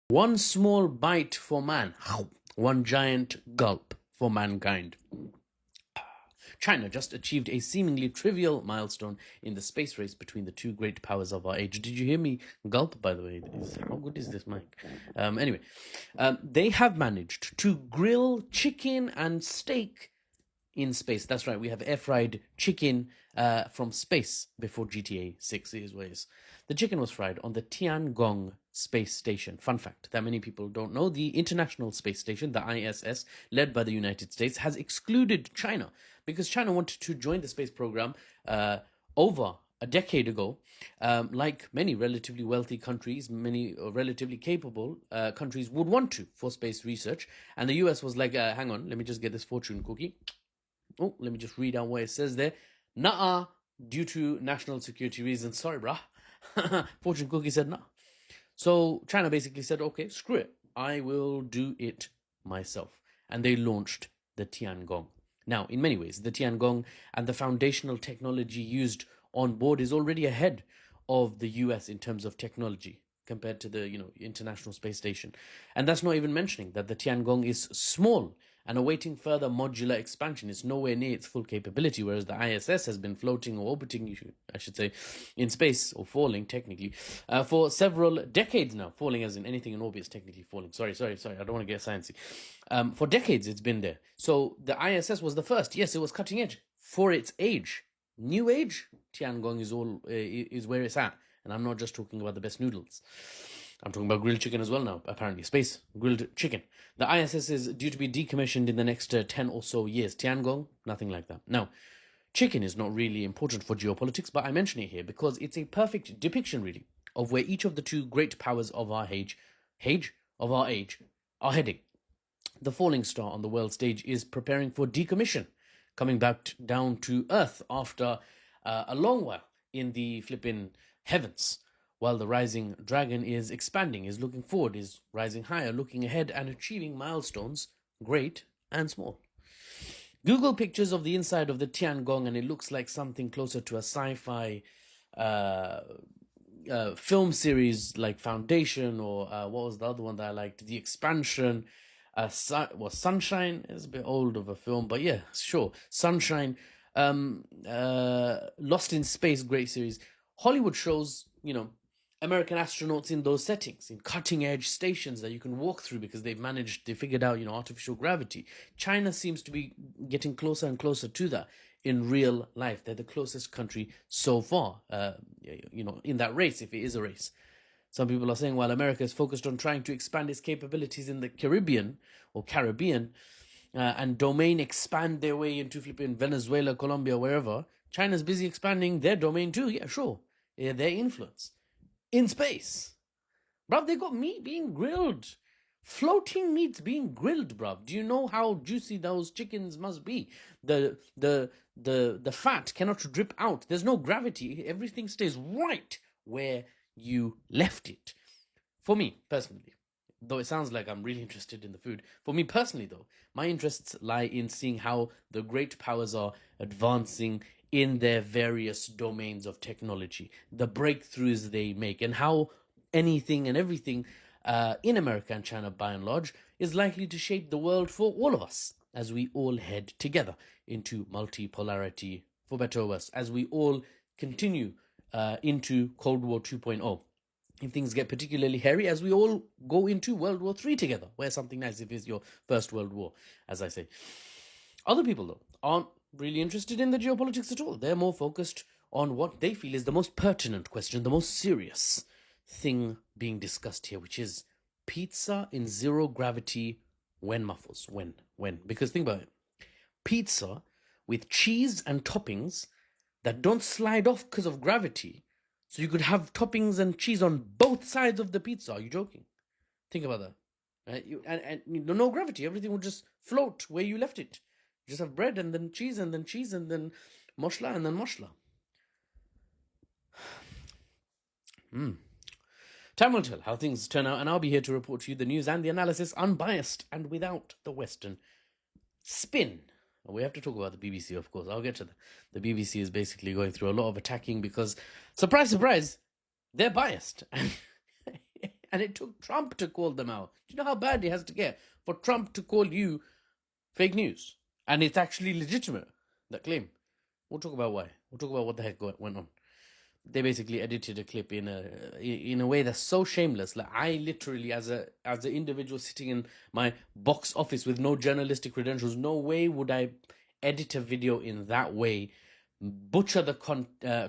One small bite for man, one giant gulp for mankind. China just achieved a seemingly trivial milestone in the space race between the two great powers of our age. Did you hear me gulp, by the way? How good is this mic? Anyway, they have managed to grill chicken and steak in space. That's right, we have air-fried chicken from space before GTA 6 is ways. The chicken was fried on the Tiangong space station. Fun fact that many people don't know, the International Space Station, the ISS, led by the United States, has excluded China because China wanted to join the space program over a decade ago. Like many relatively wealthy countries, many relatively capable countries would want to for space research. And the US was like, hang on, let me just get this fortune cookie. Oh, let me just read out what it says there. Nah, due to national security reasons. Sorry, brah. Fortune cookie said nah. So China basically said, okay, screw it. I will do it myself. And they launched the Tiangong. Now, in many ways, the Tiangong and the foundational technology used on board is already ahead of the US in terms of technology compared to the International Space Station. And that's not even mentioning that the Tiangong is small and awaiting further modular expansion. It's nowhere near its full capability, whereas the ISS has been floating or orbiting, I should say, in space, or falling technically, for several decades now. Falling as in anything in orbit is technically falling. Sorry, I don't want to get sciencey. For decades it's been there. So the ISS was the first. Yes, it was cutting edge for its age. New age, Tiangong is where it's at. And I'm not just talking about the best noodles. I'm talking about grilled chicken as well now, apparently. Space grilled chicken. The ISS is due to be decommissioned in the next 10 or so years. Tiangong, nothing like that. Now, chicken is not really important for geopolitics, but I mention it here because it's a perfect depiction, really, of where each of the two great powers of our age are heading. The falling star on the world stage is preparing for decommission, coming back down to Earth after a long while in the flipping heavens, while the rising dragon is expanding, is looking forward, is rising higher, looking ahead and achieving milestones, great and small. Google pictures of the inside of the Tiangong and it looks like something closer to a sci-fi film series like Foundation, or what was the other one that I liked? The Expansion. Sunshine is a bit old of a film, but yeah, sure. Sunshine, Lost in Space, great series. Hollywood shows, American astronauts in those settings, in cutting edge stations that you can walk through because they figured out, artificial gravity. China seems to be getting closer and closer to that in real life. They're the closest country so far, in that race, if it is a race. Some people are saying while America is focused on trying to expand its capabilities in the Caribbean, and domain expand their way into flipping Venezuela, Colombia, wherever, China's busy expanding their domain too. Yeah, sure. Yeah, their influence in space. Bruv, they got meat being grilled. Floating meats being grilled, bruv. Do you know how juicy those chickens must be? The fat cannot drip out. There's no gravity. Everything stays right where you left it. For me, personally, though it sounds like I'm really interested in the food, for me personally, though, my interests lie in seeing how the great powers are advancing in their various domains of technology, the breakthroughs they make, and how anything and everything in America and China, by and large, is likely to shape the world for all of us as we all head together into multipolarity, for better or worse, as we all continue into Cold War 2.0. If things get particularly hairy, as we all go into World War 3 together. Wear something nice if it's your first World War, as I say. Other people, though, aren't really interested in the geopolitics at all. They're more focused on what they feel is the most pertinent question, the most serious thing being discussed here, which is pizza in zero gravity when muffles. When? Because think about it. Pizza with cheese and toppings that don't slide off because of gravity. So you could have toppings and cheese on both sides of the pizza. Are you joking? Think about that. Right? And no gravity. Everything would just float where you left it. You just have bread and then cheese and then cheese and then moshla and then moshla. Time will tell how things turn out, and I'll be here to report to you the news and the analysis unbiased and without the Western spin. We have to talk about the BBC, of course. I'll get to that. The BBC is basically going through a lot of attacking because, surprise, surprise, they're biased. And And it took Trump to call them out. Do you know how bad it has to get for Trump to call you fake news? And it's actually legitimate, that claim. We'll talk about why. We'll talk about what the heck went on. They basically edited a clip in a way that's so shameless. Like, I literally, as an individual sitting in my box office with no journalistic credentials, no way would I edit a video in that way, butcher the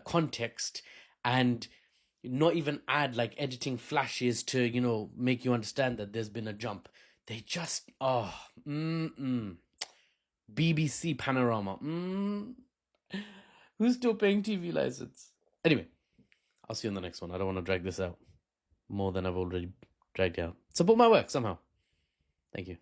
context, and not even add like editing flashes to make you understand that there's been a jump. They just BBC Panorama. Who's still paying TV license? Anyway, I'll see you on the next one. I don't want to drag this out more than I've already dragged out. Support my work somehow. Thank you.